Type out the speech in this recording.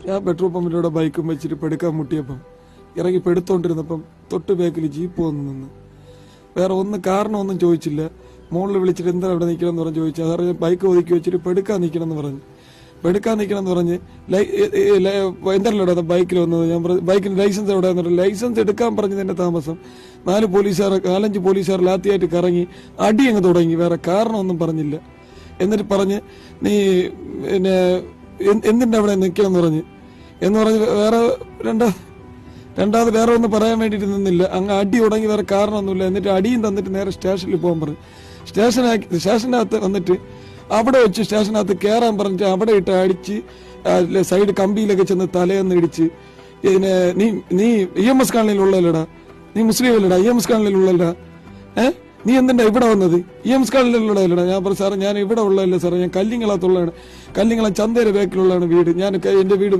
ഞാൻ പെട്രോൾ പമ്പിലൂടെ ബൈക്കും വെച്ചിട്ട് പെടുക്കാൻ മുട്ടിയപ്പം ഇറങ്ങി പെടുത്തോണ്ടിരുന്നപ്പം തൊട്ട് ബാക്കിൽ ജീപ്പ് വന്ന് നിന്ന്. വേറെ കാരണമൊന്നും ചോദിച്ചില്ല. മോളിൽ വിളിച്ചിട്ട് എന്താ അവിടെ നിൽക്കണം എന്ന് പറഞ്ഞ് ചോദിച്ചു. സാറേ ബൈക്ക് ഒതുക്കി വെച്ചിട്ട് പെടുക്കാൻ നിൽക്കണം എന്ന് പറഞ്ഞു. എന്തല്ലോ ബൈക്കിൽ വന്നത്. ഞാൻ ബൈക്കിന് ലൈസൻസ് എവിടെ ലൈസൻസ് എടുക്കാൻ പറഞ്ഞതിന്റെ താമസം 4-5 പോലീസുകാർ ലാത്തിയായിട്ട് കറങ്ങി അടി അങ്ങ് തുടങ്ങി. വേറെ കാരണമൊന്നും പറഞ്ഞില്ല. എന്നിട്ട് പറഞ്ഞ് നീ പിന്നെ എന്തിന്റെ അവിടെ നിൽക്കണം എന്ന് പറഞ്ഞ് വേറെ രണ്ടാമത് വേറെ ഒന്നും പറയാൻ വേണ്ടിയിട്ട് നിന്നില്ല. അങ്ങ് അടി തുടങ്ങി. വേറെ കാരണമൊന്നുമില്ല. എന്നിട്ട് അടിയും തന്നിട്ട് നേരെ സ്റ്റേഷനിൽ പോകാൻ പറഞ്ഞു. സ്റ്റേഷനകത്ത് വന്നിട്ട് അവിടെ വെച്ച് സ്റ്റേഷനകത്ത് കയറാൻ പറഞ്ഞിട്ട് അവിടെ ഇട്ട് അടിച്ച് സൈഡ് കമ്പിയിലൊക്കെ ചെന്ന് തലയെന്ന് ഇടിച്ച് പിന്നെ നീ EMS കോളനിയിലുള്ളല്ലടാ, നീ മുസ്ലിം അല്ലടാ, EMS കോളനിയിലുള്ളല്ലടാ, നീ എന്തിനാ ഇവിടെ വന്നത്? EMS കോളനിയിലുള്ളതല്ലടാ. ഞാൻ പറഞ്ഞു സാറേ ഞാൻ ഇവിടെ ഉള്ളതല്ല സാറേ, ഞാൻ കല്ലിങ്ങളത്തുള്ളതാണ്, കല്ലിങ്ങളം ചന്തേര ബാക്കിലുള്ളതാണ് വീട്, ഞാൻ എന്റെ വീട്